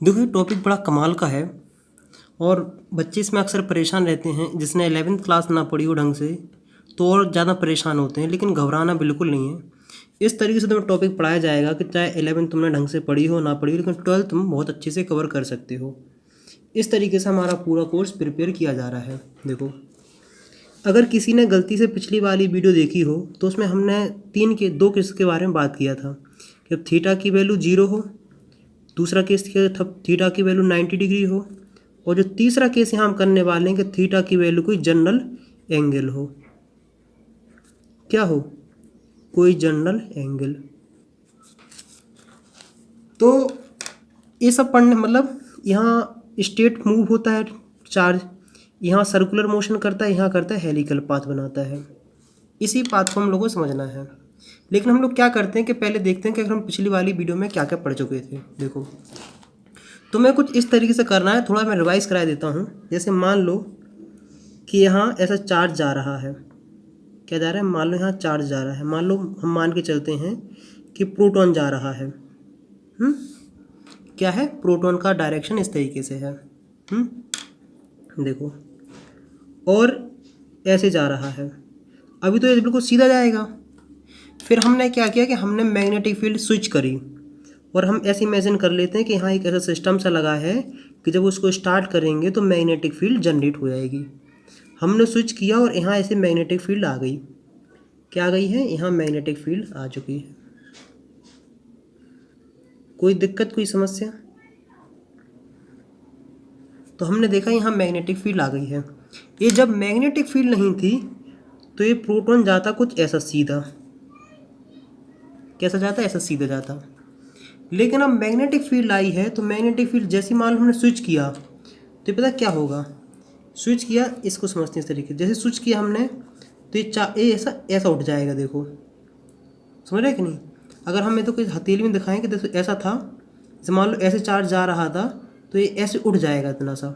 देखो ये टॉपिक बड़ा कमाल का है और बच्चे इसमें अक्सर परेशान रहते हैं। जिसने 11th क्लास ना पढ़ी हो ढंग से तो और ज़्यादा परेशान होते हैं, लेकिन घबराना बिल्कुल नहीं है। इस तरीके से तुम्हें टॉपिक पढ़ाया जाएगा कि चाहे 11th तुमने ढंग से पढ़ी हो ना पढ़ी हो, लेकिन 12th तुम बहुत अच्छे से कवर कर सकते हो। इस तरीके से हमारा पूरा कोर्स प्रिपेयर किया जा रहा है। देखो, अगर किसी ने गलती से पिछली वाली वीडियो देखी हो तो उसमें हमने दो केस के बारे में बात किया था कि अब थीटा की वैल्यू 0 हो, दूसरा केस किया थीटा की वैल्यू 90 डिग्री हो, और जो तीसरा केस यहाँ हम करने वाले हैं कि थीटा की वैल्यू कोई जनरल एंगल हो। क्या हो? कोई जनरल एंगल। तो ये सब पढ़ने मतलब यहाँ स्टेट मूव होता है चार्ज, यहाँ सर्कुलर मोशन करता है, यहाँ करता है हेलिकल पाथ बनाता है। इसी पाथ को हम लोगों को समझना है। लेकिन हम लोग क्या करते हैं कि पहले देखते हैं कि अगर हम पिछली वाली वीडियो में क्या क्या पढ़ चुके थे। देखो, तो मैं कुछ इस तरीके से करना है, थोड़ा मैं रिवाइज करा देता हूँ। जैसे मान लो कि यहाँ ऐसा चार्ज जा रहा है। क्या जा रहा है? मान लो यहाँ चार्ज जा रहा है। मान लो हम मान के चलते हैं कि प्रोटॉन जा रहा है। क्या है? प्रोटॉन का डायरेक्शन इस तरीके से है। देखो, और ऐसे जा रहा है। अभी तो ये बिल्कुल सीधा जाएगा। फिर हमने क्या किया कि हमने मैग्नेटिक फील्ड स्विच करी, और हम ऐसे इमेजिन कर लेते हैं कि यहाँ एक ऐसा सिस्टम सा लगा है कि जब उसको स्टार्ट करेंगे तो मैग्नेटिक फील्ड जनरेट हो जाएगी। हमने स्विच किया और यहाँ ऐसे मैग्नेटिक फील्ड आ गई। क्या आ गई है? यहाँ मैग्नेटिक फील्ड आ चुकी है। कोई दिक्कत, कोई समस्या? तो हमने देखा यहाँ मैग्नेटिक फील्ड आ गई है। ये जब मैग्नेटिक फील्ड नहीं थी तो ये प्रोटॉन जाता कुछ ऐसा सीधा। कैसा जाता? ऐसा सीधा जाता। लेकिन अब मैग्नेटिक फील्ड आई है तो मैग्नेटिक फील्ड जैसे मान लो हमने स्विच किया तो ये पता क्या होगा? स्विच किया, इसको समझते हैं इस तरीके, जैसे स्विच किया हमने तो ये ऐसा ऐसा उठ जाएगा। देखो, समझ रहे कि नहीं? अगर हमें तो कोई हथेली में दिखाएं कि देखो ऐसा था, जैसे मान लो ऐसे चार्ज जा रहा था तो ये ऐसे उठ जाएगा इतना सा।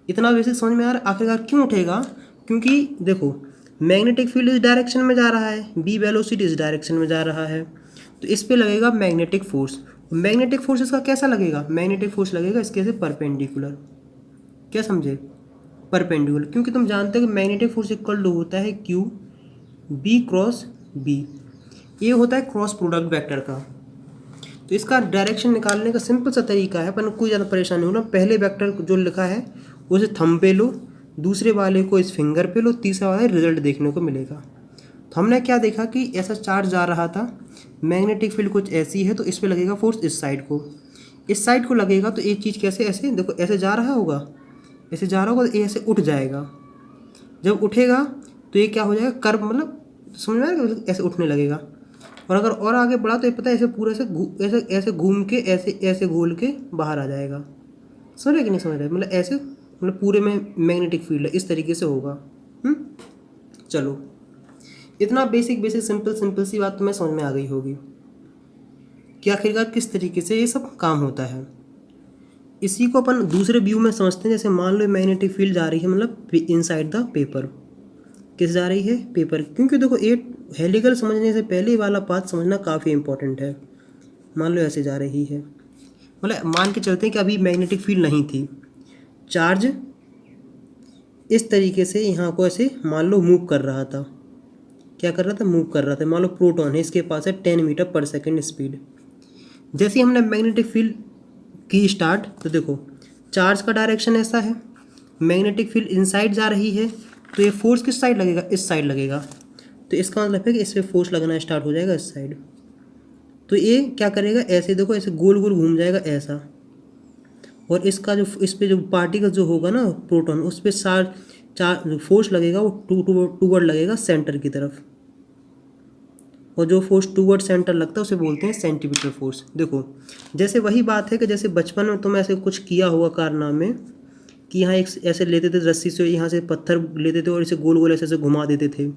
इतना बेसिक समझ में आ रहा है? आखिरकार क्यों उठेगा? क्योंकि देखो, मैग्नेटिक फील्ड इस डायरेक्शन में जा रहा है, बी वेलोसिटी इस डायरेक्शन में जा रहा है, तो इस पे लगेगा मैग्नेटिक फोर्स। मैग्नेटिक फोर्स इसका कैसा लगेगा? मैग्नेटिक फोर्स लगेगा इसके से परपेंडिकुलर। क्या समझे? परपेंडिकुलर, क्योंकि तुम जानते हो कि मैग्नेटिक फोर्स इक्वल टू होता है क्यू बी क्रॉस बी। ये होता है क्रॉस प्रोडक्ट वेक्टर का। तो इसका डायरेक्शन निकालने का सिंपल सा तरीका है, पर कोई ज़्यादा परेशानी हो ना। पहले वेक्टर जो लिखा है उसे थंब पे लो, दूसरे वाले को इस फिंगर पे लो, तीसरा वाला रिजल्ट देखने को मिलेगा। तो हमने क्या देखा कि ऐसा चार्ज जा रहा था, मैग्नेटिक फील्ड कुछ ऐसी है, तो इस पे लगेगा फोर्स इस साइड को, इस साइड को लगेगा। तो एक चीज़ कैसे? ऐसे देखो, ऐसे जा रहा होगा, ऐसे जा रहा होगा तो ये ऐसे उठ जाएगा। जब उठेगा तो ये क्या हो जाएगा? कर्व, मतलब समझ में आएगा? ऐसे उठने लगेगा। और अगर और आगे बढ़ा तो ये पता है ऐसे पूरे ऐसे ऐसे घूम के ऐसे ऐसे घोल के बाहर आ जाएगा। समझ रहे कि नहीं समझ रहे? मतलब ऐसे, मतलब पूरे में मैग्नेटिक फील्ड है, इस तरीके से होगा। चलो, इतना बेसिक बेसिक सिंपल सिंपल सी बात तुम्हें समझ में आ गई होगी कि आखिरकार किस तरीके से ये सब काम होता है। इसी को अपन दूसरे व्यू में समझते हैं। जैसे मान लो मैग्नेटिक फील्ड जा रही है, मतलब इनसाइड द पेपर। किस जा रही है? पेपर। क्योंकि देखो, ये हेलिकल समझने से पहले वाला पाथ समझना काफ़ी इंपॉर्टेंट है। मान लो ऐसे जा रही है, मतलब मान के चलते हैं कि अभी मैग्नेटिक फील्ड नहीं थी, चार्ज इस तरीके से यहाँ को ऐसे मान लो मूव कर रहा था। क्या कर रहा था? मूव कर रहा था। मान लो प्रोटॉन है, इसके पास है 10 मीटर पर सेकेंड स्पीड। जैसे ही हमने मैग्नेटिक फील्ड की स्टार्ट, तो देखो चार्ज का डायरेक्शन ऐसा है, मैग्नेटिक फील्ड इनसाइड जा रही है, तो ये फोर्स किस साइड लगेगा? इस साइड लगेगा। तो इसका मतलब है कि इस पर फोर्स लगना स्टार्ट हो जाएगा इस साइड। तो ये क्या करेगा? ऐसे देखो, ऐसे गोल गोल घूम जाएगा ऐसा, और इसका जो इस पे जो पार्टिकल जो होगा ना, प्रोटॉन, उस पर चार फोर्स लगेगा वो टूवर्ड लगेगा सेंटर की तरफ, और जो फोर्स टूवर्ड सेंटर लगता है उसे बोलते हैं सेंटीमीटर फोर्स। देखो, जैसे वही बात है कि जैसे बचपन में तुम ऐसे कुछ किया होगा कारनामे कि यहाँ एक ऐसे लेते थे रस्सी से, यहाँ से पत्थर लेते थे और इसे गोल गोल ऐसे घुमा देते थे।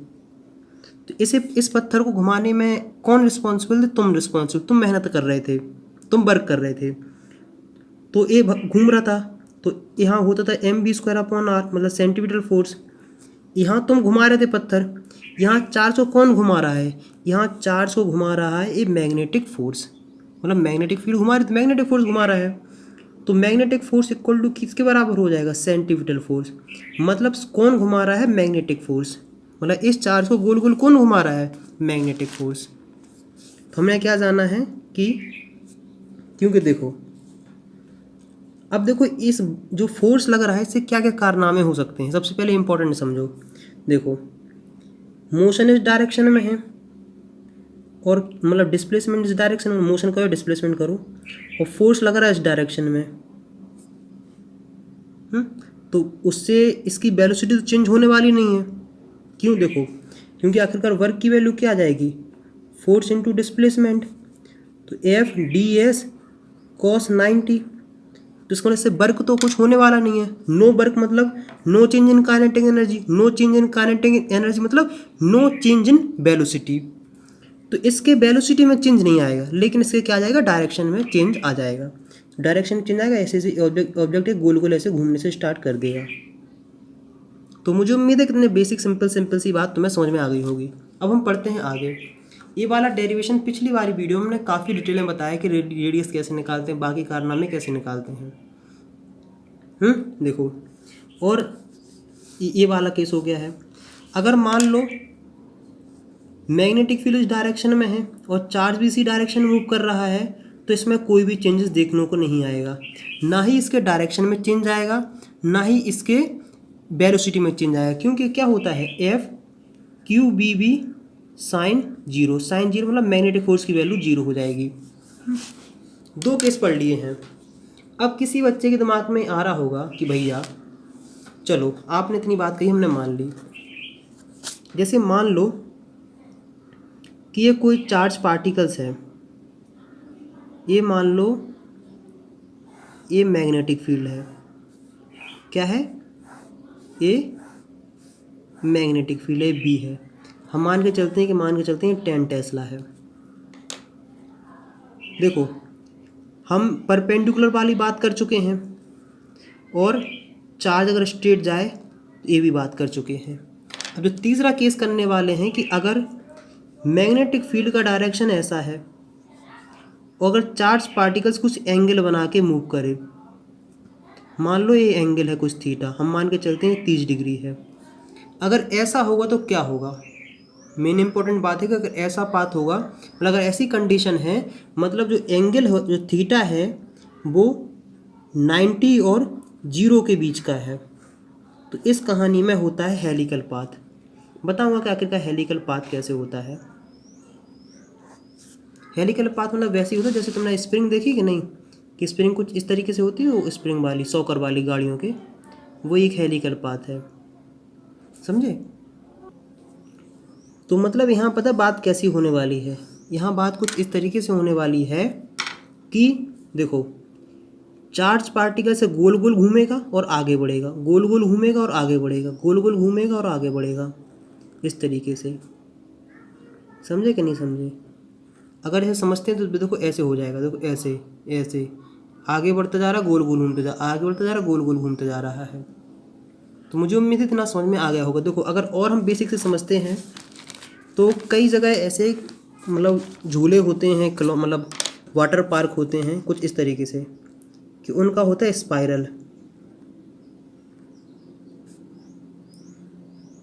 तो इस पत्थर को घुमाने में कौन रिस्पॉन्सिबल थे? तुम रिस्पॉन्सिबल। तुम मेहनत कर रहे थे, तुम वर्क कर रहे थे, तो ये घूम रहा था, तो यहाँ होता था mv²/r, मतलब सेंटीमीटर फोर्स। यहाँ तुम घुमा रहे थे पत्थर, यहाँ चार्ज को कौन घुमा रहा है? यहाँ चार्ज को घुमा रहा है ये मैग्नेटिक फोर्स। मतलब मैग्नेटिक फील्ड घुमा रही तो मैग्नेटिक फोर्स घुमा रहा है, तो मैग्नेटिक फोर्स इक्वल टू किसके बराबर हो जाएगा, सेंट्रीफ्यूगल फोर्स। मतलब कौन घुमा रहा है, मैग्नेटिक फोर्स। मतलब इस चार्ज को गोल गोल कौन घुमा रहा है, मैग्नेटिक फोर्स। तो हमें क्या जाना है कि, क्योंकि देखो अब देखो इस जो फोर्स लग रहा है इससे क्या क्या कारनामे हो सकते हैं। सबसे पहले इंपॉर्टेंट समझो, देखो मोशन इस डायरेक्शन में है और मतलब डिस्प्लेसमेंट इस डायरेक्शन में, मोशन करो डिस्प्लेसमेंट करो, और फोर्स लग रहा है इस डायरेक्शन में। तो उससे इसकी वेलोसिटी तो चेंज होने वाली नहीं है। क्यों, देखो क्योंकि आखिरकार वर्क की वैल्यू क्या आ जाएगी, फोर्स इनटू डिस्प्लेसमेंट। तो एफ डी एस कॉस 90, तो इसका मतलब से वर्क तो कुछ होने वाला नहीं है। नो वर्क मतलब no change in kinetic energy, no change in kinetic energy मतलब नो चेंज इन वेलोसिटी। तो इसके वेलोसिटी में चेंज नहीं आएगा, लेकिन इसके क्या आ जाएगा, डायरेक्शन में चेंज आ जाएगा। डायरेक्शन चेंज आएगा, ऐसे ऐसे ऑब्जेक्ट गोल गोल ऐसे घूमने से स्टार्ट कर देगा। तो मुझे उम्मीद है कि इतने बेसिक सिंपल सी बात तुम्हें समझ में आ गई होगी। अब हम पढ़ते हैं आगे। ये वाला डेरिवेशन पिछली वाली वीडियो में हमने काफ़ी डिटेल में बताया कि रेडियस कैसे निकालते हैं, बाकी कारनामे कैसे निकालते हैं। देखो, और ये वाला केस हो गया है। अगर मान लो मैग्नेटिक फील्ड इस डायरेक्शन में है और चार्ज भी इसी डायरेक्शन में मूव कर रहा है, तो इसमें कोई भी चेंजेस देखने को नहीं आएगा। ना ही इसके डायरेक्शन में चेंज आएगा, ना ही इसके वेलोसिटी में चेंज आएगा। क्योंकि क्या होता है, F Q B B sine zero, sine zero मतलब मैग्नेटिक फोर्स की वैल्यू जीरो हो जाएगी। दो केस पढ़ लिए हैं। अब किसी बच्चे के दिमाग में आ रहा होगा कि भैया चलो आपने इतनी बात कही, हमने मान ली। जैसे मान लो कि ये कोई चार्ज पार्टिकल्स है, ये मान लो ये मैग्नेटिक फील्ड है। क्या है, ये मैग्नेटिक फील्ड है, बी है। हम मान के चलते हैं कि 10 टेस्ला है। देखो हम परपेंडिकुलर वाली बात कर चुके हैं, और चार्ज अगर स्ट्रेट जाए तो ये भी बात कर चुके हैं। अब जो तीसरा केस करने वाले हैं कि अगर मैग्नेटिक फील्ड का डायरेक्शन ऐसा है और अगर चार्ज पार्टिकल्स कुछ एंगल बना के मूव करे, मान लो ये एंगल है कुछ थीटा, हम मान के चलते हैं 30 डिग्री है। अगर ऐसा होगा तो क्या होगा, मेन इंपॉर्टेंट बात है कि अगर ऐसा पाथ होगा, मतलब अगर ऐसी कंडीशन है, मतलब जो एंगल जो थीटा है वो 90 और 0 के बीच का है, तो इस कहानी में होता है हेलिकल पाथ। बताऊंगा कि आखिरकार हेलिकल पाथ कैसे होता है। हेलिकल पाथ मतलब वैसे ही होता है जैसे तुमने स्प्रिंग देखी कि नहीं, कि स्प्रिंग कुछ इस तरीके से होती है, वो स्प्रिंग वाली सॉकर वाली गाड़ियों के, वो एक हेलिकल पाथ है, समझे। तो मतलब यहाँ पता बात कैसी होने वाली है, यहाँ बात कुछ इस तरीके से होने वाली है कि देखो चार्ज पार्टिकल से गोल गोल घूमेगा और आगे बढ़ेगा, गोल गोल घूमेगा और आगे बढ़ेगा, गोल गोल घूमेगा और आगे बढ़ेगा, इस तरीके से। समझे कि नहीं समझे। अगर ऐसे समझते हैं तो देखो ऐसे हो जाएगा, देखो ऐसे ऐसे आगे बढ़ता जा रहा, गोल गोल घूमते जा, आगे बढ़ता जा रहा, गोल गोल घूमते जा रहा है। तो मुझे उम्मीद है इतना समझ में आ गया होगा। देखो अगर और हम बेसिक से समझते हैं तो कई जगह ऐसे मतलब झूले होते हैं, मतलब वाटर पार्क होते हैं कुछ इस तरीके से कि उनका होता है स्पाइरल,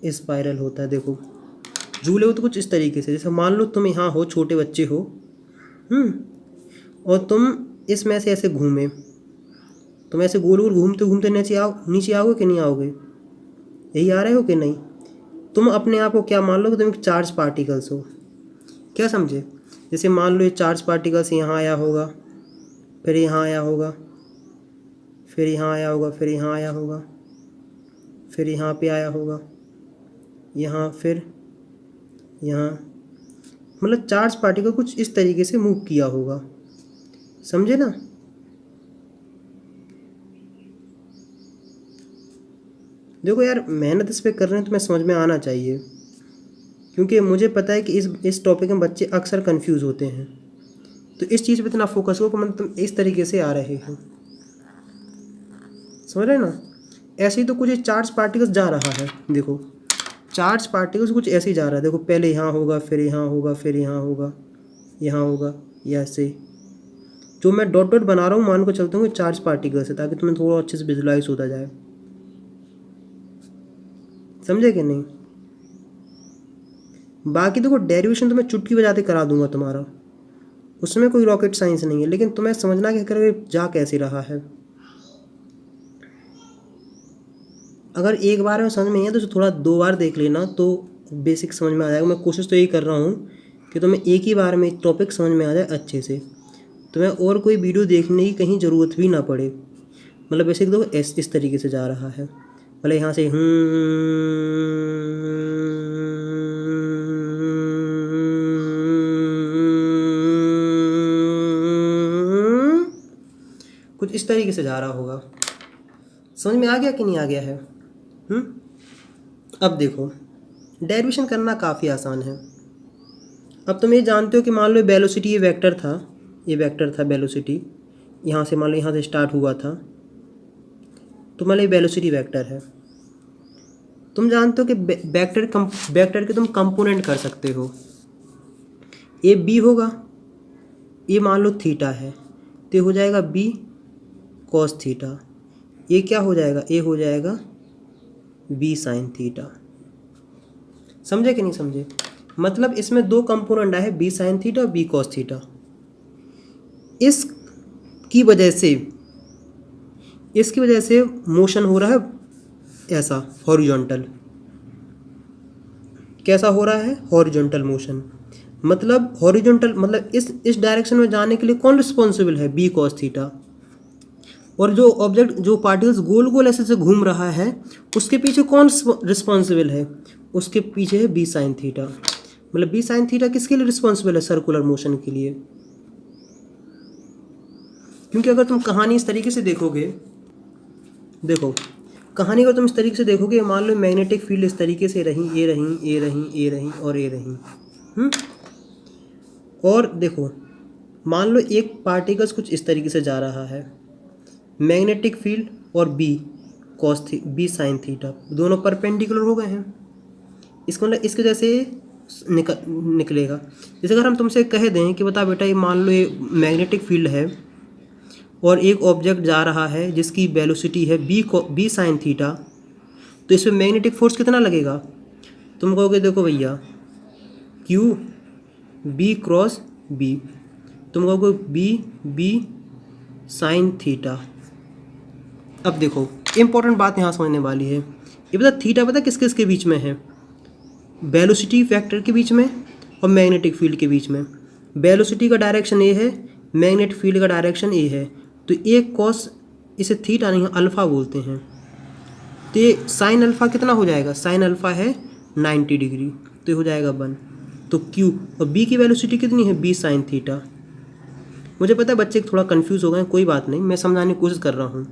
स्पाइरल होता है। देखो झूले हो तो कुछ इस तरीके से, जैसे मान लो तुम यहाँ हो, छोटे बच्चे हो, और तुम इसमें से ऐसे घूमे, तुम ऐसे गोल गोल घूमते घूमते नीचे आओगे कि नहीं आओगे, यही आ रहे हो कि नहीं। तुम अपने आप को क्या मान लो कि तुम एक चार्ज पार्टिकल्स हो, क्या समझे। जैसे मान लो ये चार्ज पार्टिकल्स यहाँ आया होगा, फिर यहाँ आया होगा, फिर यहाँ आया होगा, फिर यहाँ आया होगा, फिर यहाँ पे आया होगा, यहाँ, फिर यहाँ, मतलब चार्ज पार्टिकल कुछ इस तरीके से मूव किया होगा, समझे ना। देखो यार मेहनत इस पे कर रहे हैं तो मैं समझ में आना चाहिए, क्योंकि मुझे पता है कि इस टॉपिक में बच्चे अक्सर कंफ्यूज होते हैं। तो इस चीज़ पे इतना फोकस हो कि मतलब तुम इस तरीके से आ रहे हो, समझ रहे ना। ऐसे ही तो कुछ चार्ज पार्टिकल्स जा रहा है, देखो चार्ज पार्टिकल्स कुछ ऐसे ही जा रहा है। देखो पहले यहाँ होगा, फिर यहाँ होगा, फिर यहाँ होगा, यहाँ होगा, या ऐसे जो मैं डॉट डॉट बना रहा हूँ मान को चलता हूँ चार्ज पार्टिकल्स है, ताकि तुम्हें थोड़ा अच्छे से विजुलाइज होता जाए। समझे कि नहीं? बाकी देखो डेरिवेशन तो मैं चुटकी बजाते करा दूंगा तुम्हारा, उसमें कोई रॉकेट साइंस नहीं है, लेकिन तुम्हें समझना क्या करोगे जा कैसे रहा है। अगर एक बार में समझ में नहीं है तो थोड़ा 2 बार देख लेना तो बेसिक समझ में आ जाएगा। मैं कोशिश तो यही कर रहा हूँ कि तुम्हें एक ही बार में टॉपिक समझ में आ जाए अच्छे से, तुम्हें और कोई वीडियो देखने की कहीं ज़रूरत भी ना पड़े। मतलब बेसिक देखो इस तरीके से जा रहा है, मतलब यहाँ से कुछ इस तरीके से जा रहा होगा। समझ में आ गया कि नहीं आ गया है? अब देखो डेरिवेशन करना काफ़ी आसान है। अब तुम ये जानते हो कि मान लो वेलोसिटी ये वेक्टर था वेलोसिटी, यहाँ से मान लो यहाँ से स्टार्ट हुआ था, तो मान लो ये वेलोसिटी वेक्टर है। तुम जानते हो कि वेक्टर के तुम कंपोनेंट कर सकते हो। ये बी होगा, ये मान लो थीटा है तो हो जाएगा बी कॉस थीटा। ये क्या हो जाएगा? ये हो जाएगा बी साइन थीटा। समझे कि नहीं समझे? मतलब इसमें 2 कंपोनेंट आए, बी साइन थीटा और बी कॉस थीटा। इसकी वजह से मोशन हो रहा है ऐसा हॉरिजॉन्टल। कैसा हो रहा है? Horizontal motion. मतलब हॉरिजॉन्टल मतलब इस डायरेक्शन में जाने के लिए कौन रिस्पॉन्सिबल है? B cos theta. और जो ऑब्जेक्ट जो पार्टिकल्स गोल गोल ऐसे से घूम रहा है उसके पीछे कौन रिस्पॉन्सिबल है? उसके पीछे है बी साइन थीटा। मतलब बी साइन थीटा किसके लिए रिस्पॉन्सिबल है? सर्कुलर मोशन के लिए। क्योंकि अगर तुम कहानी इस तरीके से देखोगे, देखो कहानी अगर तुम इस तरीके से देखोगे, मान लो मैग्नेटिक फील्ड इस तरीके से रही, ये रही, ये रही, ये रही और ये रही। और देखो मान लो एक पार्टिकल्स कुछ इस तरीके से जा रहा है, मैग्नेटिक फील्ड और बी साइन थीटा दोनों परपेंडिकुलर हो गए हैं। इसको मतलब इसके जैसे निकलेगा। जैसे अगर हम तुमसे कह दें कि बता बेटा ये मान लो ये मैग्नेटिक फील्ड है और एक ऑब्जेक्ट जा रहा है जिसकी वेलोसिटी है बी साइन थीटा, तो इसमें मैग्नेटिक फोर्स कितना लगेगा? तुम कहोगे देखो भैया क्यू बी क्रॉस बी, तुम कहोगे बी साइन थीटा। अब देखो इम्पोर्टेंट बात यहाँ समझने वाली है। ये पता थीटा पता किस किस के बीच में है? वेलोसिटी वेक्टर के बीच में और मैग्नेटिक फील्ड के बीच में। वेलोसिटी का डायरेक्शन ए है, मैग्नेटिक फील्ड का डायरेक्शन ए है, तो ए कॉस, इसे थीटा नहीं अल्फ़ा बोलते हैं, तो ये साइन अल्फ़ा कितना हो जाएगा? साइन अल्फ़ा है 90 डिग्री, तो ये हो जाएगा 1। तो क्यू और बी की वेलोसिटी कितनी है? B sine theta. मुझे पता है बच्चे थोड़ा कंफ्यूज हो गए, कोई बात नहीं, मैं समझाने की कोशिश कर रहा हूँ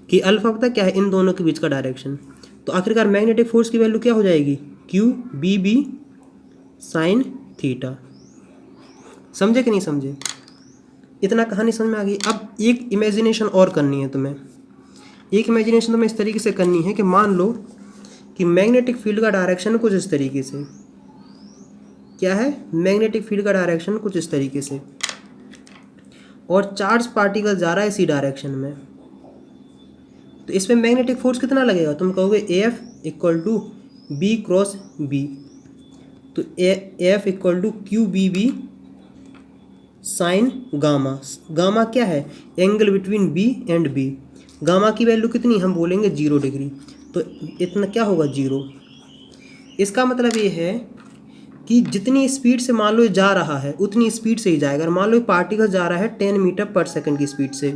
कि अल्फ़ा पता क्या है? इन दोनों के बीच का डायरेक्शन। तो आखिरकार मैग्नेटिक फोर्स की वैल्यू क्या हो जाएगी? Q B sine theta. समझे कि नहीं समझे? इतना कहानी समझ में आ गई। अब एक इमेजिनेशन और करनी है तुम्हें। एक इमेजिनेशन तुम्हें इस तरीके से करनी है कि मान लो कि मैग्नेटिक फील्ड का डायरेक्शन कुछ इस तरीके से, क्या है? मैग्नेटिक फील्ड का डायरेक्शन कुछ इस तरीके से, और चार्ज पार्टिकल जा रहा है इसी डायरेक्शन में, तो इसमें मैग्नेटिक फोर्स कितना लगेगा? तुम कहोगे F equal to B cross B, तो F equal to Q B sine gamma. Gamma क्या है? Angle between B and B. Gamma की वैल्यू कितनी? हम बोलेंगे 0 डिग्री, तो इतना क्या होगा? 0। इसका मतलब ये है कि जितनी स्पीड से मान लो जा रहा है उतनी स्पीड से ही जाएगा। अगर मान लो पार्टिकल जा रहा है 10 मीटर पर सेकंड की स्पीड से,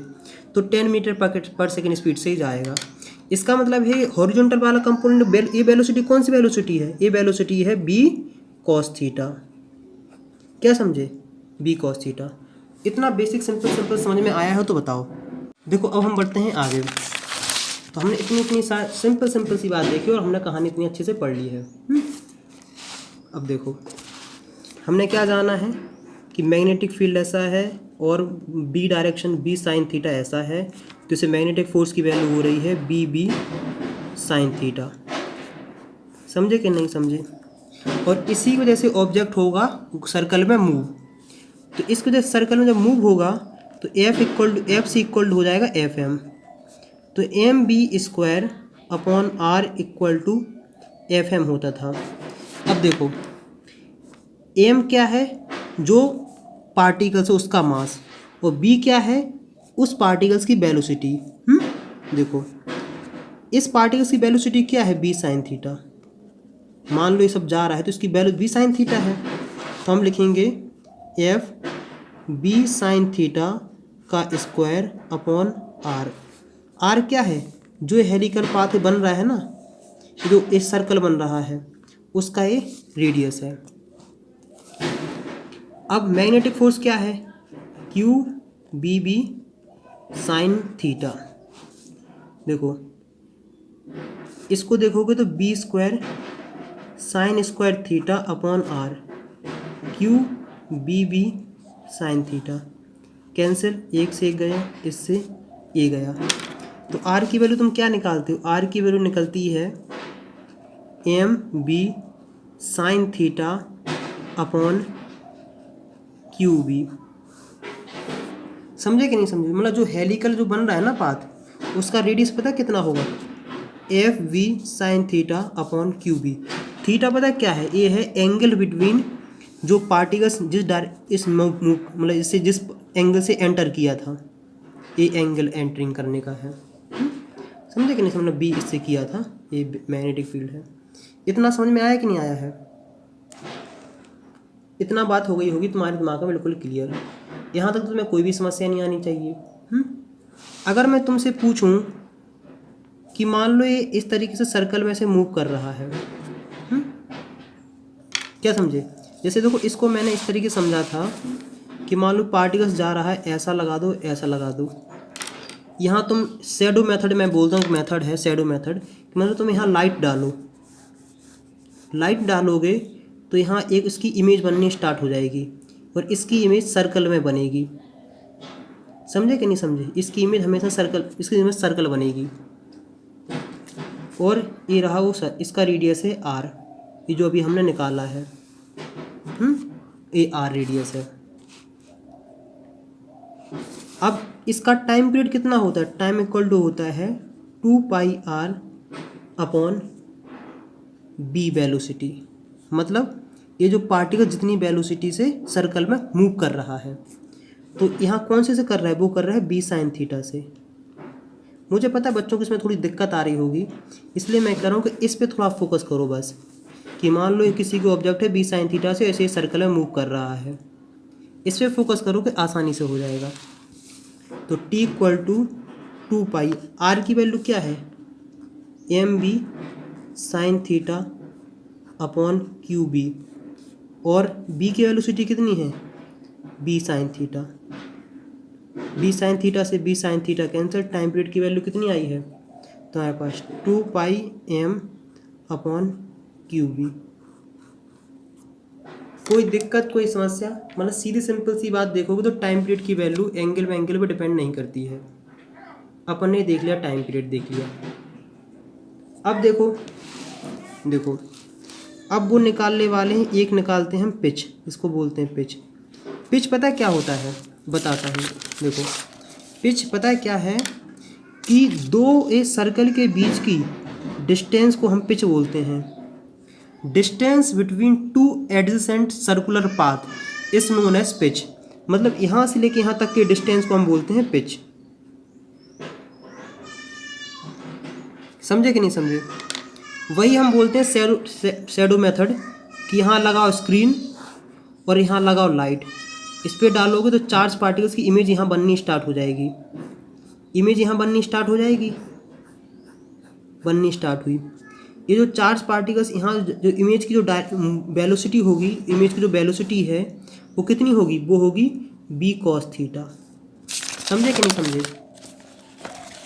तो 10 मीटर पर सेकंड स्पीड से ही जाएगा। इसका मतलब है हॉरिजॉन्टल वाला कंपोनेंट, ये वेलोसिटी कौन सी वेलोसिटी है? ये वेलोसिटी है बी कॉस थीटा। क्या समझे? B cos theta. इतना बेसिक सिंपल समझ में आया हो तो बताओ। देखो अब हम बढ़ते हैं आगे। तो हमने इतनी सिंपल सी बात देखी और हमने कहानी इतनी अच्छे से पढ़ ली है। अब देखो हमने क्या जाना है कि मैग्नेटिक फील्ड ऐसा है और B direction B sine theta ऐसा है, तो इसे मैग्नेटिक फोर्स की वैल्यू हो रही है बी साइन थीटा। समझे कि नहीं समझे? और इसी वजह से ऑब्जेक्ट होगा सर्कल में मूव। तो इस वजह से सर्कल में जब मूव होगा तो एफ सी इक्वल हो जाएगा एफ एम। तो M B square upon R equal to F M होता था। अब देखो एम क्या है, जो पार्टिकल्स है उसका मास, और बी क्या है, उस पार्टिकल्स की वेलोसिटी। देखो इस पार्टिकल्स की वेलोसिटी क्या है, बी साइन थीटा। मान लो ये सब जा रहा है तो इसकी वैल्यू बी साइन थीटा है, तो हम लिखेंगे एफ बी साइन थीटा का स्क्वायर अपॉन आर। आर क्या है, जो हेलिकल पाथ बन रहा है ना, जो इस सर्कल बन रहा है उसका ये रेडियस है। अब मैग्नेटिक फोर्स क्या है, Q B B sine theta. देखो इसको देखोगे तो B square sine square theta upon R, Q B B sine theta cancel, एक से एक गया, इससे ये गया। तो आर की वैल्यू तुम क्या निकालते हो, आर की वैल्यू निकलती है M B sine theta upon Q B. समझे कि नहीं समझे, मतलब जो हेलिकल जो बन रहा है ना पाथ, उसका रेडियस पता कितना होगा, F V sine theta upon Q B. Theta पता क्या है, ये है एंगल बिटवीन जो पार्टिकल्स मतलब इससे जिस एंगल से एंटर किया था, ये एंगल एंटरिंग करने का है। समझे कि नहीं समझना, बी इससे किया था, ये मैग्नेटिक फील्ड है। इतना समझ में आया कि नहीं आया है, इतना बात हो गई होगी तुम्हारे दिमाग में बिल्कुल क्लियर। यहाँ तक तो तुम्हें कोई भी समस्या नहीं आनी चाहिए। अगर मैं तुमसे पूछूं कि मान लो ये इस तरीके से सर्कल में से मूव कर रहा है, क्या समझे, जैसे देखो इसको मैंने इस तरीके समझा था कि मान लो पार्टिकल्स जा रहा है, ऐसा लगा दो ऐसा लगा दो। यहाँ तुम शैडो मेथड, मैं बोलता हूँ मेथड है शैडो मेथड, मतलब तुम यहाँ लाइट डालो, लाइट डालोगे तो यहाँ एक उसकी इमेज बननी स्टार्ट हो जाएगी और इसकी इमेज सर्कल में बनेगी। समझे कि नहीं समझे, इसकी इमेज हमेशा सर्कल, इसकी इमेज सर्कल बनेगी। और ये रहा वो इसका रेडियस है आर, ये जो अभी हमने निकाला है, ये आर रेडियस है। अब इसका टाइम पीरियड कितना होता है, टाइम इक्वल टू होता है 2 pi are upon B velocity. मतलब ये जो पार्टिकल जितनी वेलोसिटी से सर्कल में मूव कर रहा है, तो यहाँ कौन से कर रहा है, वो कर रहा है बी साइन थीटा से। मुझे पता है बच्चों को इसमें थोड़ी दिक्कत आ रही होगी, इसलिए मैं कह रहा हूँ कि इस पे थोड़ा फोकस करो बस, कि मान लो किसी को ऑब्जेक्ट है बी साइन थीटा से ऐसे सर्कल में मूव कर रहा है, इस पे फोकस करो कि आसानी से हो जाएगा। तो T equal to 2 pi, R की वैल्यू क्या है, M B sine theta upon Q B, और बी की वेलोसिटी कितनी है, B sine theta. B sine theta से B sine theta cancel, time period की वैल्यू कितनी आई है, तो हमारे पास 2 pi M upon Q B. कोई दिक्कत कोई समस्या, मतलब सीधी सिंपल सी बात देखोगे तो टाइम पीरियड की वैल्यू एंगल में एंगल पे डिपेंड नहीं करती है। अपन ने देख लिया, टाइम पीरियड देख लिया। अब देखो अब वो निकालने वाले हैं, एक निकालते हैं हम पिच, इसको बोलते हैं पिच। पिच पता है क्या होता है, बताता हूँ। देखो पिच पता है क्या है, कि दो ए सर्कल के बीच की डिस्टेंस को हम पिच बोलते हैं। Distance between 2 adjacent circular path is known as pitch. मतलब यहाँ से लेके यहाँ तक के डिस्टेंस को हम बोलते हैं पिच। समझे कि नहीं समझे, वही हम बोलते हैं शैडो मेथड, कि यहाँ लगाओ स्क्रीन और यहाँ लगाओ लाइट, इस पर डालोगे तो चार्ज पार्टिकल्स की इमेज यहाँ बननी स्टार्ट हो जाएगी। इमेज यहाँ बननी स्टार्ट हो जाएगी, बननी स्टार्ट हुई। ये जो चार्ज पार्टिकल्स यहाँ जो इमेज की जो वेलोसिटी होगी, इमेज की जो वेलोसिटी है वो कितनी होगी, वो होगी बी कॉस थीटा। समझे कि नहीं समझे,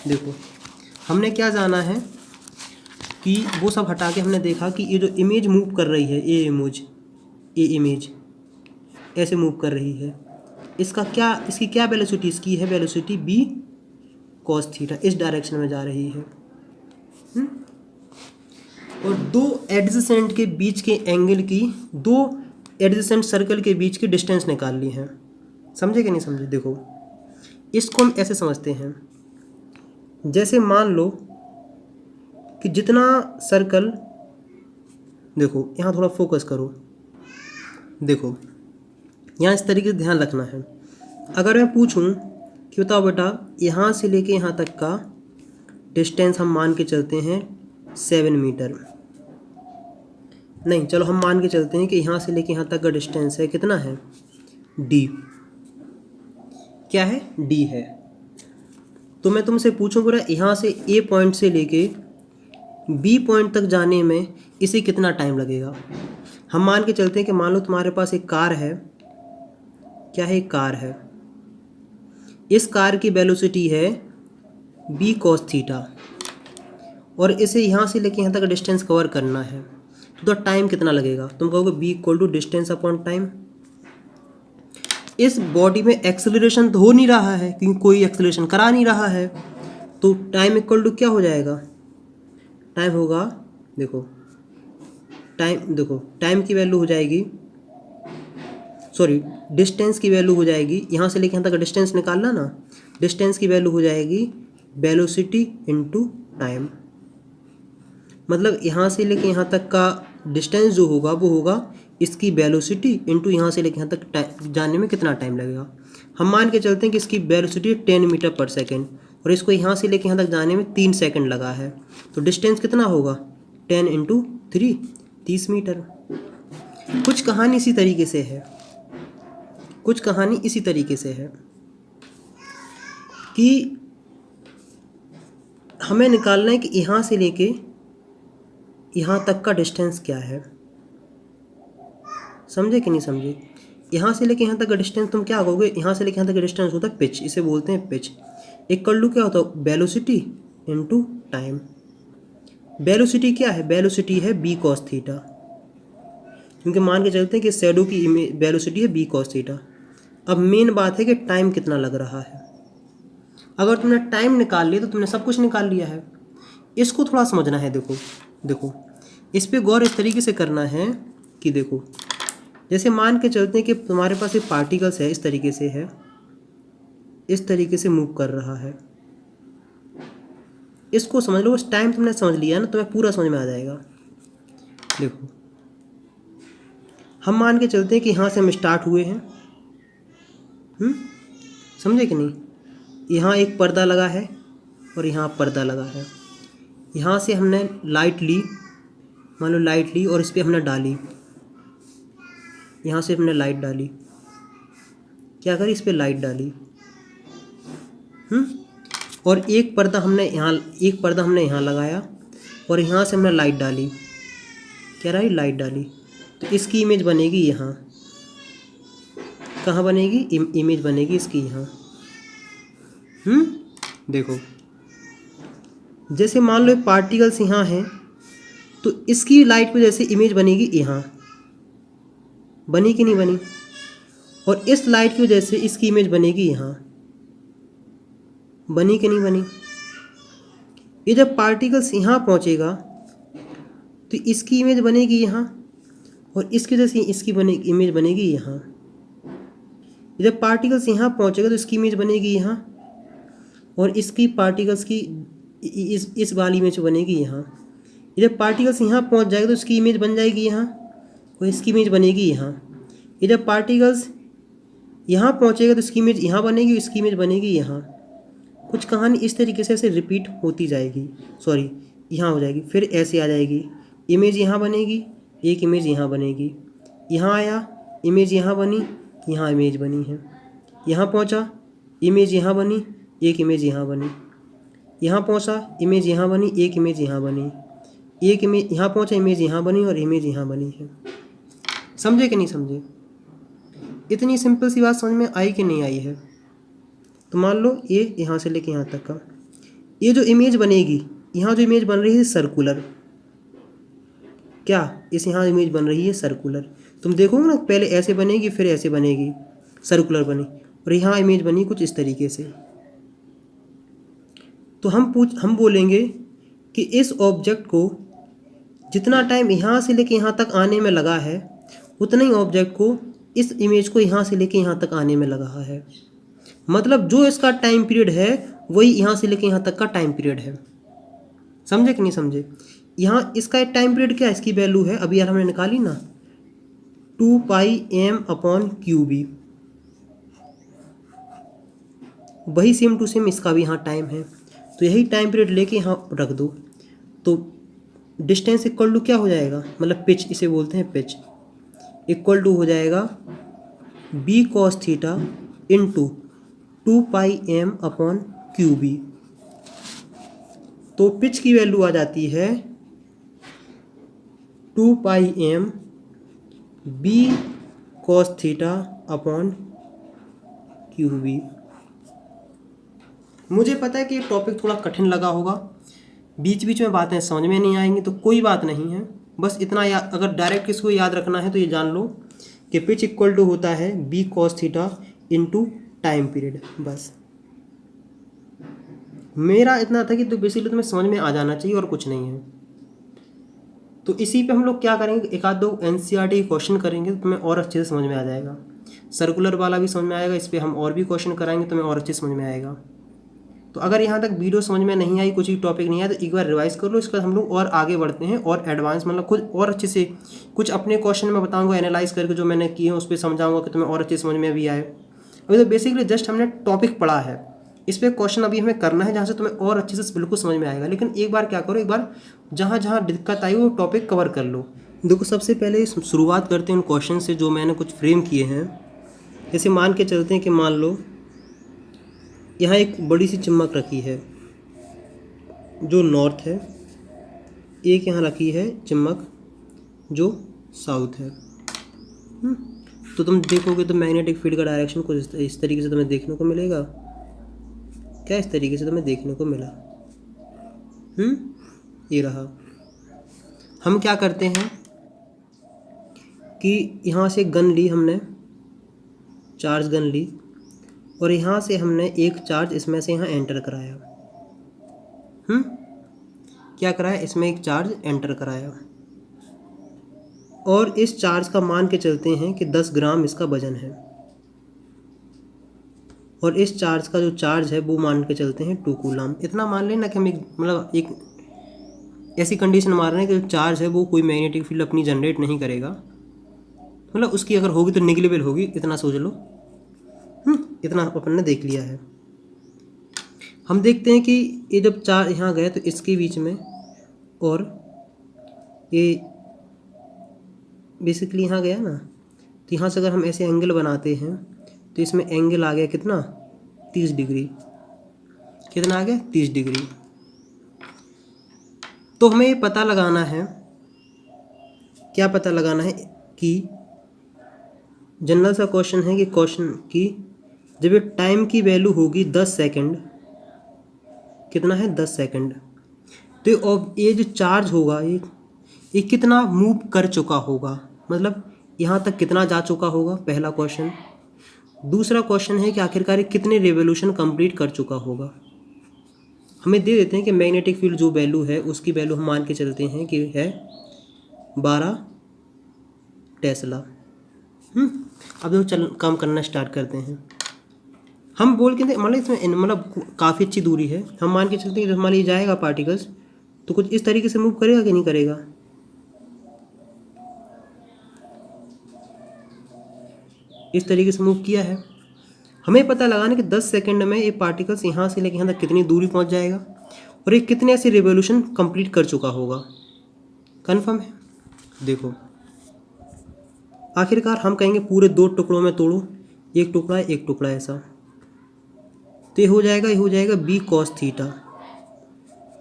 देखो हमने क्या जाना है कि वो सब हटा के हमने देखा कि ये जो इमेज मूव कर रही है, ये इमेज ऐसे मूव कर रही है, इसकी क्या वेलोसिटी, इसकी है वेलोसिटी बी कॉस थीटा, इस डायरेक्शन में जा रही है। और दो एडजेसेंट के बीच के एंगल की, दो एडजेसेंट सर्कल के बीच की डिस्टेंस निकाल ली है। समझे कि नहीं समझे, देखो इसको हम ऐसे समझते हैं, जैसे मान लो कि जितना सर्कल, देखो यहाँ थोड़ा फोकस करो, देखो यहाँ इस तरीके से ध्यान रखना है। अगर मैं पूछूं कि बताओ बेटा यहाँ से लेके यहाँ तक का डिस्टेंस हम मान के चलते हैं 7 मीटर, नहीं चलो हम मान के चलते हैं कि यहाँ से लेके यहाँ तक का डिस्टेंस है कितना है, d, क्या है, d है। तो मैं तुमसे पूछूं पूरा यहाँ से a पॉइंट से लेके b पॉइंट तक जाने में इसे कितना टाइम लगेगा। हम मान के चलते हैं कि मान लो तुम्हारे पास एक कार है, क्या है, एक कार है, इस कार की वेलोसिटी है b cos थीटा और इसे यहाँ से लेके यहाँ तक डिस्टेंस कवर करना है, तो टाइम कितना लगेगा। तुम कहोगे b equal to distance upon time. इस बॉडी में एक्सेलरेशन तो हो नहीं रहा है क्योंकि कोई एक्सेलरेशन करा नहीं रहा है, तो टाइम इक्वल टू क्या हो जाएगा, टाइम होगा, देखो टाइम की वैल्यू हो जाएगी, सॉरी डिस्टेंस की वैल्यू हो जाएगी, यहाँ से लेके यहाँ तक डिस्टेंस निकालना ना, डिस्टेंस की वैल्यू हो जाएगी वेलोसिटी इनटू टाइम। मतलब यहाँ से लेके यहाँ तक का डिस्टेंस जो होगा वो होगा इसकी वेलोसिटी इनटू यहाँ से लेके यहाँ तक जाने में कितना टाइम लगेगा। हम मान के चलते हैं कि इसकी वेलोसिटी 10 मीटर पर सेकेंड और इसको यहाँ से लेके यहाँ तक जाने में 3 सेकंड लगा है, तो डिस्टेंस कितना होगा, 10 इंटू 3, 30 मीटर। कुछ कहानी इसी तरीके से है, कुछ कहानी इसी तरीके से है कि हमें निकालना है कि यहाँ से लेके यहाँ तक का डिस्टेंस क्या है, समझे कि नहीं समझे। यहाँ से लेके यहाँ तक का डिस्टेंस तुम क्या कहोगे, यहाँ से लेके यहाँ तक का डिस्टेंस होता है पिच, इसे बोलते हैं पिच। एक कर लूँ क्या होता है, वेलोसिटी इनटू टाइम। वेलोसिटी क्या है, वेलोसिटी है b cos थीटा, क्योंकि मान के चलते हैं कि शैडो की वेलोसिटी है b cos थीटा। अब मेन बात है कि टाइम कितना लग रहा है। अगर तुमने टाइम निकाल लिया तो तुमने सब कुछ निकाल लिया है। इसको थोड़ा समझना है, देखो इस पे गौर इस तरीके से करना है कि देखो जैसे मान के चलते हैं कि तुम्हारे पास एक पार्टिकल्स है, इस तरीके से है, इस तरीके से मूव कर रहा है, इसको समझ लो। उस टाइम तुमने समझ लिया ना, तुम्हें पूरा समझ में आ जाएगा। देखो हम मान के चलते हैं कि यहाँ से हम स्टार्ट हुए हैं, समझे कि नहीं। यहाँ एक पर्दा लगा है और यहाँ पर्दा लगा है, यहाँ से हमने लाइट ली, मान लो लाइट ली और इस पर हमने डाली, यहाँ से हमने लाइट डाली, क्या करी, इस पर लाइट डाली, और एक पर्दा हमने यहाँ लगाया और यहाँ से हमने लाइट डाली, क्या रही, लाइट डाली। तो इसकी इमेज बनेगी यहाँ, कहाँ बनेगी, इमेज बनेगी इसकी यहाँ। देखो जैसे मान लो पार्टिकल्स यहाँ हैं तो इसकी लाइट पे जैसे इमेज बनेगी यहाँ, बनी कि नहीं बनी, और इस लाइट की वजह से इसकी इमेज बनेगी यहाँ, बनी कि नहीं बनी। ये जब पार्टिकल्स यहाँ पहुँचेगा तो इसकी इमेज बनेगी यहाँ और इसकी वजह से इसकी इमेज बनेगी यहाँ। जब पार्टिकल्स यहाँ पहुँचेगा तो इसकी इमेज बनेगी यहाँ और इसकी पार्टिकल्स की इस वाली इमेज बनेगी यहाँ। जब पार्टिकल्स यहाँ पहुँच जाएगा तो इसकी इमेज बन जाएगी यहाँ और इसकी इमेज बनेगी यहाँ। जब पार्टिकल्स यहाँ पहुँचेगा तो इसकी इमेज यहाँ बनेगी, इसकी इमेज बनेगी यहाँ। कुछ कहानी इस तरीके से ऐसे रिपीट होती जाएगी, सॉरी यहाँ हो जाएगी, फिर ऐसे आ जाएगी, इमेज यहाँ बनेगी, एक इमेज यहाँ बनेगी, यहाँ आया इमेज यहाँ बनी, यहाँ इमेज बनी है, यहाँ पहुँचा इमेज यहाँ बनी, एक इमेज यहाँ बनी, यहाँ पहुँचा इमेज यहाँ बनी, एक इमेज यहाँ बनी, एक इमेज यहाँ पहुँचा, इमेज यहाँ बनी और इमेज यहाँ बनी है। समझे कि नहीं समझे। इतनी सिंपल सी बात समझ में आई कि नहीं आई है। तो मान लो ये यहाँ से लेके यहाँ तक का ये जो इमेज बनेगी, यहाँ जो इमेज बन रही है सर्कुलर, क्या इस यहाँ इमेज बन रही है सर्कुलर। तुम देखोगे ना पहले ऐसे बनेगी फिर ऐसे बनेगी, सर्कुलर बनी, और यहाँ इमेज बनी कुछ इस तरीके से। तो हम बोलेंगे कि इस ऑब्जेक्ट को जितना टाइम यहाँ से लेके यहाँ तक आने में लगा है उतना ही ऑब्जेक्ट को इस इमेज को यहाँ से लेके यहाँ तक आने में लगा है। मतलब जो इसका टाइम पीरियड है वही यहाँ से लेके यहाँ तक का टाइम पीरियड है। समझे कि नहीं समझे? यहाँ इसका टाइम पीरियड क्या है, इसकी वैल्यू है, अभी यार हमने निकाली ना, 2πm/क्यूबी। वही सेम टू सेम इसका भी यहाँ टाइम है, तो यही टाइम पीरियड लेके यहाँ रख दो। तो डिस्टेंस इक्वल टू क्या हो जाएगा, मतलब पिच इसे बोलते हैं, पिच इक्वल टू हो जाएगा b cos थीटा इंटू 2πm/क्यूबी। तो पिच की वैल्यू आ जाती है 2πm b cos थीटा/क्यूबी। मुझे पता है कि ये टॉपिक थोड़ा कठिन लगा होगा, बीच बीच में बातें समझ में नहीं आएंगी, तो कोई बात नहीं है, बस इतना याद, अगर डायरेक्ट इसको याद रखना है तो ये जान लो कि पिच इक्वल टू होता है b cos theta into time period. बस मेरा इतना था कि तो बेसिकली तुम्हें समझ में आ जाना चाहिए और कुछ नहीं है। तो इसी पे हम लोग क्या करेंगे, एक आध दो एनसीईआरटी क्वेश्चन करेंगे तो तुम्हें और अच्छे से समझ में आ जाएगा। सर्कुलर वाला भी समझ में आएगा, इस पर हम और भी क्वेश्चन कराएंगे, तुम्हें और अच्छे से समझ में आएगा। तो अगर यहाँ तक वीडियो समझ में नहीं आई, कुछ भी टॉपिक नहीं आया, तो एक बार रिवाइज कर लो, इसके बाद हम लोग और आगे बढ़ते हैं और एडवांस मतलब खुद और अच्छे से कुछ अपने क्वेश्चन में बताऊंगा, एनालाइज करके जो मैंने किए हैं उस पर समझाऊंगा कि तुम्हें और अच्छे समझ में भी आए। अभी तो बेसिकली जस्ट हमने टॉपिक पढ़ा है, इस पर क्वेश्चन अभी हमें करना है जहाँ से तुम्हें और अच्छे से बिल्कुल समझ में आएगा। लेकिन एक बार क्या करो, एक बार जहाँ जहाँ दिक्कत आई वो टॉपिक कवर कर लो। देखो सबसे पहले शुरुआत करते हैं उन क्वेश्चन से जो मैंने कुछ फ्रेम किए हैं। जैसे मान के चलते हैं कि मान लो यहाँ एक बड़ी सी चिम्मक रखी है जो नॉर्थ है, एक यहाँ रखी है चिम्मक जो साउथ है। तो तुम देखोगे तो मैग्नेटिक फील्ड का डायरेक्शन कुछ इस तरीके से तुम्हें देखने को मिलेगा। क्या इस तरीके से तुम्हें देखने को मिला, ये रहा। हम क्या करते हैं कि यहाँ से गन ली हमने, चार्ज गन ली, और यहाँ से हमने एक चार्ज इसमें से यहाँ एंटर कराया। क्या कराया, इसमें एक चार्ज एंटर कराया, और इस चार्ज का मान के चलते हैं कि 10 ग्राम इसका वजन है, और इस चार्ज का जो चार्ज है वो मान के चलते हैं 2 कूलम। इतना मान लेना कि हम एक ऐसी कंडीशन मार रहे हैं कि जो चार्ज है वो कोई मैग्नेटिक फील्ड अपनी जनरेट नहीं करेगा, मतलब उसकी अगर होगी तो निगलेबल होगी, इतना सोच लो। इतना अपन ने देख लिया है। हम देखते हैं कि ये जब चार्ज यहाँ गए तो इसके बीच में, और ये बेसिकली यहाँ गया ना, तो यहाँ से अगर हम ऐसे एंगल बनाते हैं तो इसमें एंगल आ गया कितना, 30 डिग्री। कितना आ गया, 30 डिग्री। तो हमें ये पता लगाना है, क्या पता लगाना है कि जनरल सा क्वेश्चन है कि क्वेश्चन की जब ये टाइम की वैल्यू होगी 10 सेकंड, कितना है 10 सेकंड, तो अब ये जो चार्ज होगा ये कितना मूव कर चुका होगा, मतलब यहाँ तक कितना जा चुका होगा, पहला क्वेश्चन। दूसरा क्वेश्चन है कि आखिरकार कितने रेवोल्यूशन कंप्लीट कर चुका होगा। हमें दे देते हैं कि मैग्नेटिक फील्ड जो वैल्यू है उसकी वैल्यू हम मान के चलते हैं कि है 12 टेस्ला। अब जो चल काम करना स्टार्ट करते हैं। हम बोल के मतलब इसमें मतलब काफ़ी अच्छी दूरी है, हम मान के चलते हैं कि जब हमारे जाएगा पार्टिकल्स तो कुछ इस तरीके से मूव करेगा कि नहीं करेगा, इस तरीके से मूव किया है। हमें पता लगाना कि 10 सेकंड में ये पार्टिकल्स यहाँ से लेकर यहाँ तक कितनी दूरी पहुँच जाएगा और ये कितने ऐसे रिवोल्यूशन कंप्लीट कर चुका होगा। कन्फर्म है? देखो आखिरकार हम कहेंगे पूरे 2 टुकड़ों में तोड़ो, एक टुकड़ा ऐसा, तो ये हो जाएगा b cos थीटा।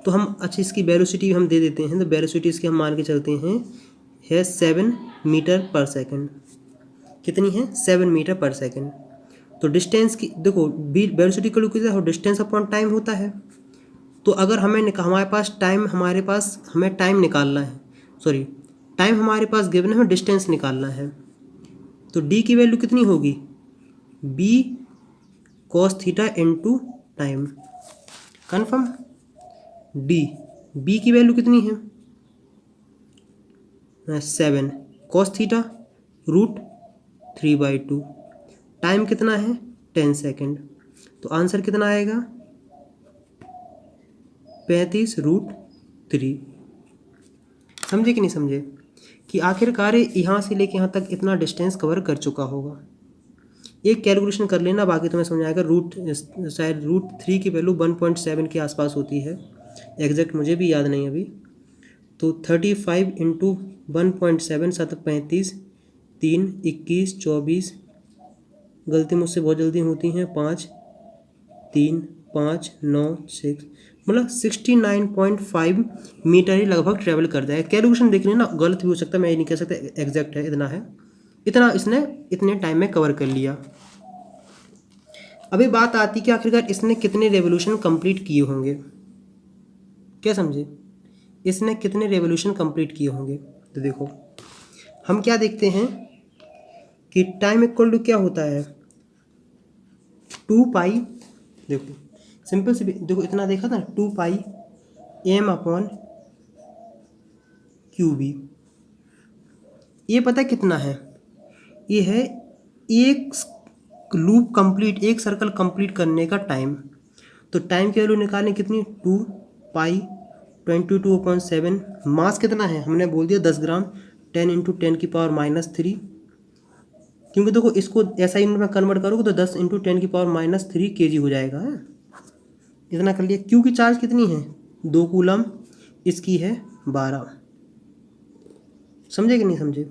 तो हम अच्छा इसकी वेलोसिटी हम दे देते हैं, तो वेलोसिटी इसकी हम मान के चलते हैं है 7 मीटर पर सेकंड। कितनी है, 7 मीटर पर सेकंड। तो डिस्टेंस की देखो वेलोसिटी का कितना हो, डिस्टेंस अपॉन टाइम होता है। तो अगर हमें हमारे पास हमें टाइम निकालना है, सॉरी टाइम हमारे पास गिवन है, हमें डिस्टेंस निकालना है, तो d की वैल्यू कितनी होगी, b cos theta into time. Confirm? b की वैल्यू कितनी है, 7 cos थीटा √3/2, टाइम कितना है 10 सेकेंड। तो आंसर कितना आएगा 35√3। समझे कि नहीं समझे कि आखिरकार यहाँ से लेके यहाँ तक इतना डिस्टेंस कवर कर चुका होगा। एक कैलकुलेशन कर लेना, बाकी तुम्हें समझ आएगा। शायद √3 की वैल्यू 1.7 के आसपास होती है, एग्जैक्ट मुझे भी याद नहीं अभी। तो 35 इंटू 1.7 7 35 3 21 24, गलती मुझसे बहुत जल्दी होती हैं, 5 3 5 9 6, मतलब 69.5 मीटर ही लगभग ट्रैवल करता है। कैलकुलेशन देख लेना, गलत भी हो सकता है, मैं ये नहीं कह सकता एग्जैक्ट है, इतना है, इतना इसने इतने टाइम में कवर कर लिया। अभी बात आती कि आखिरकार इसने कितने रेवोल्यूशन कंप्लीट किए होंगे। क्या समझे, इसने कितने रेवोल्यूशन कंप्लीट किए होंगे। तो देखो हम क्या देखते हैं कि टाइम इक्वल टू क्या होता है 2 पाई। देखो सिंपल सी, देखो इतना देखा था 2 पाई m/QB। ये पता कितना है, ये है एक लूप कंप्लीट, एक सर्कल कंप्लीट करने का टाइम। तो टाइम की वैल्यू निकालें कितनी, 2 पाई 22/7। मास कितना है हमने बोल दिया 10 ग्राम, 10 × 10⁻³ क्योंकि देखो इसको ऐसा यूनिट में कन्वर्ट करोगे तो 10 × 10⁻³ kg हो जाएगा है। इतना कर लिया। क्यू की चार्ज कितनी है 2 कूलम, इसकी है 12। समझे कि नहीं समझे।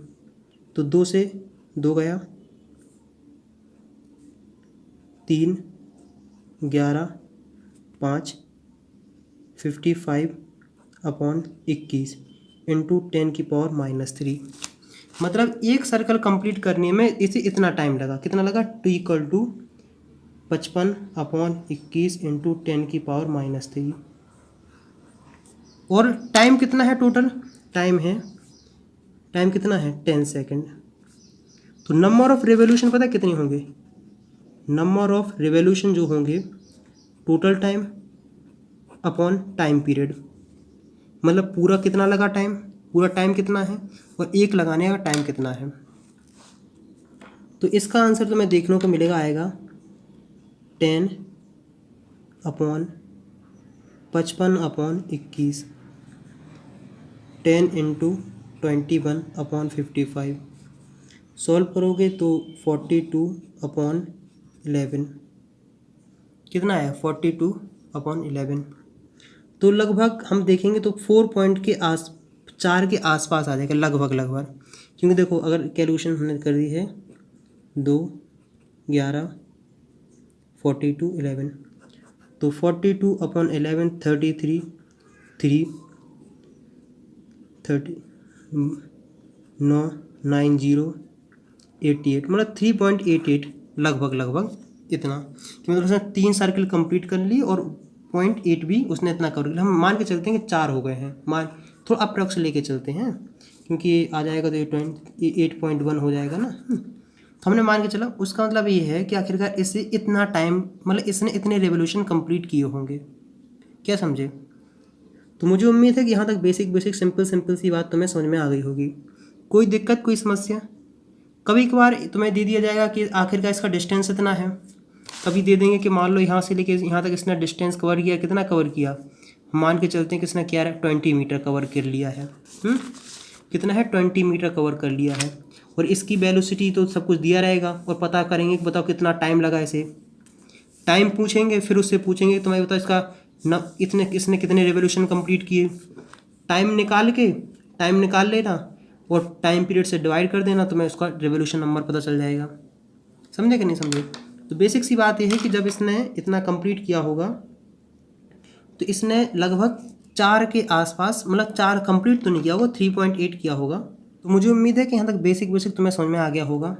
तो 2 से 2 गया, 3 11 5 55/21 इंटू 10⁻³ मतलब एक सर्कल कंप्लीट करने में इसे इतना टाइम लगा। कितना लगा, t = 55/21 इंटू 10⁻³ और टाइम कितना है टोटल, टाइम कितना है 10 सेकेंड। तो नंबर ऑफ रेवोल्यूशन पता कितने होंगे, नंबर ऑफ रेवोल्यूशन जो होंगे total time upon time period, मतलब पूरा कितना लगा टाइम, पूरा टाइम कितना है और एक लगाने का टाइम कितना है। तो इसका आंसर तुम्हें देखने को मिलेगा, आएगा 10/55/21 10 × 21/55। सॉल्व करोगे तो 42/11 कितना है 42/11। तो लगभग हम देखेंगे तो 4 के आसपास आ जाएगा लगभग, क्योंकि देखो अगर कैलकुलेशन हमने कर दी है 2 11 42 11, तो 42/11 33 3 30 9 9 0 88, मतलब 3.88 लगभग इतना, कि मतलब उसने 3 सर्किल कंप्लीट कर ली और 0.8 भी उसने इतना कर लिया। हम मान के चलते हैं कि 4 हो गए हैं, मान थोड़ा अप्रॉक्स लेके चलते हैं क्योंकि आ जाएगा तो 8.1 हो जाएगा ना। तो हमने मान के चला, उसका मतलब ये है कि आखिरकार इससे इतना टाइम, मतलब इसने इतने रेवोल्यूशन कंप्लीट किए होंगे। क्या समझे। तो मुझे उम्मीद है कि यहाँ तक बेसिक सिंपल सी बात तुम्हें समझ में आ गई होगी। कोई दिक्कत, कोई समस्या। कभी कभार तुम्हें दे दिया जाएगा कि आखिरकार इसका डिस्टेंस इतना है, कभी दे देंगे कि मान लो यहाँ से लेके यहाँ तक इसने डिस्टेंस कवर किया, कितना कवर किया, मान के चलते हैं कि इसने क्या है 20 मीटर कवर कर लिया है। कितना है 20 मीटर कवर कर लिया है। और इसकी वेलोसिटी तो सब कुछ दिया रहेगा और पता करेंगे कि बताओ कितना टाइम लगा इसे। टाइम पूछेंगे, फिर उससे पूछेंगे तुम्हें बताओ इसका इसने कितने रेवोल्यूशन कंप्लीट किए। टाइम निकाल लेना और टाइम पीरियड से डिवाइड कर देना, तुम्हें उसका रेवोल्यूशन नंबर पता चल जाएगा। समझे कि नहीं समझे। तो बेसिक सी बात यह है कि जब इसने इतना कंप्लीट किया होगा तो इसने लगभग 4 के आसपास, मतलब 4 कंप्लीट तो नहीं किया होगा, 3.8 किया होगा। तो मुझे उम्मीद है कि यहाँ तक बेसिक तुम्हें समझ में आ गया होगा।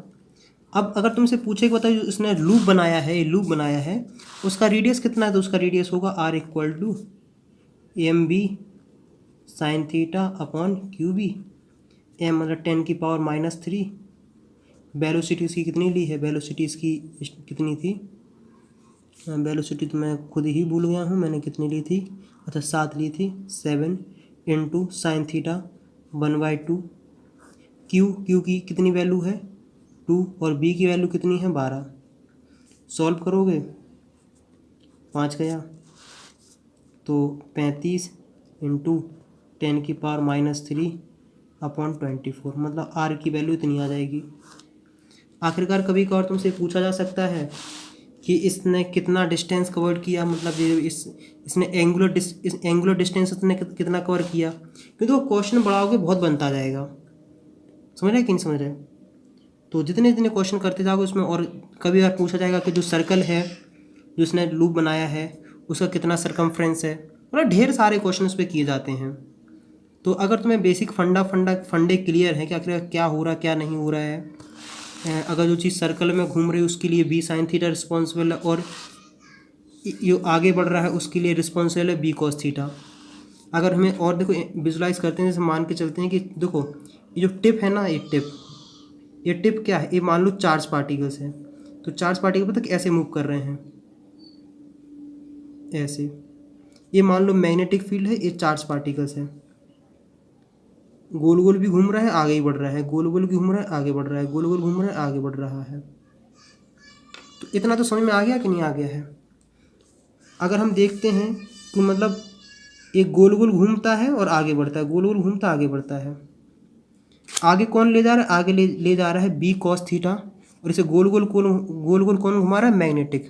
अब अगर तुमसे पूछे कि बताओ जो इसने लूप बनाया है, उसका रेडियस कितना है, तो उसका रेडियस होगा R = mb sin θ/QB। m मतलब 10⁻³ वेलोसिटी इसकी कितनी ली है, वेलोसिटी इसकी कितनी थी, वेलोसिटी तो मैं खुद ही भूल गया हूँ मैंने कितनी ली थी। अच्छा 7 ली थी। 7 × sin θ 1/2। क्यू की कितनी वैल्यू है 2 और बी की वैल्यू कितनी है 12। सॉल्व करोगे 5 गया तो 35 इंटू 10⁻³ मतलब r की वैल्यू इतनी आ जाएगी। आखिरकार कभी कभार तुमसे पूछा जा सकता है कि इसने कितना डिस्टेंस कवर किया, मतलब ये इसने एंगुलर डिस्टेंस इसने कितना कवर किया, क्योंकि वो क्वेश्चन बढ़ाओगे बहुत बनता जाएगा। समझ रहे कि नहीं समझ रहे? तो जितने जितने क्वेश्चन करते जाओगे उसमें और कभी बार पूछा जाएगा कि जो सर्कल है जो इसने लूप बनाया है उसका कितना सरकमफ्रेंस है, मतलब ढेर सारे क्वेश्चन उस पर किए जाते हैं। तो अगर तुम्हें बेसिक फंडे क्लियर है कि आखिर क्या हो रहा क्या नहीं हो रहा है, अगर जो चीज़ सर्कल में घूम रही है उसके लिए b sin थीटा रिस्पॉन्सिबल है और जो आगे बढ़ रहा है उसके लिए रिस्पॉन्सिबल है b cos थीटा। अगर हमें और देखो विजुलाइज करते हैं, जैसे मान के चलते हैं कि देखो ये जो टिप है ना, ये टिप क्या है, ये मान लो चार्ज पार्टिकल्स हैं, तो चार्ज पार्टिकल तक ऐसे मूव कर रहे हैं ऐसे। ये मान लो मैग्नेटिक फील्ड है, ये चार्ज पार्टिकल्स है, गोल गोल भी घूम रहा है आगे ही बढ़ रहा है, गोल गोल भी घूम रहा है आगे बढ़ रहा है, गोल गोल घूम रहा है आगे बढ़ रहा है। तो इतना तो समझ में आ गया कि नहीं आ गया है? अगर हम देखते हैं तो मतलब एक गोल गोल घूमता है और आगे बढ़ता है, गोल गोल घूमता आगे बढ़ता है। आगे कौन ले जा रहा है? आगे ले जा रहा है b cos थीटा, और इसे गोल गोल कौन घुमा रहा है? मैग्नेटिक।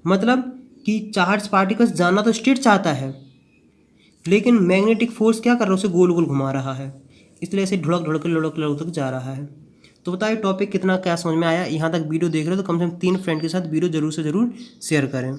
मतलब कि चार्ज पार्टिकल्स जाना तो स्ट्रेट चाहता है, लेकिन मैग्नेटिक फोर्स क्या कर रहा है? उसे गोल गोल घुमा रहा है, इसलिए ऐसे ढुड़क जा रहा है। तो बताइए टॉपिक कितना क्या समझ में आया? यहाँ तक वीडियो देख रहे हो तो कम से कम 3 फ्रेंड के साथ वीडियो जरूर से ज़रूर शेयर करें।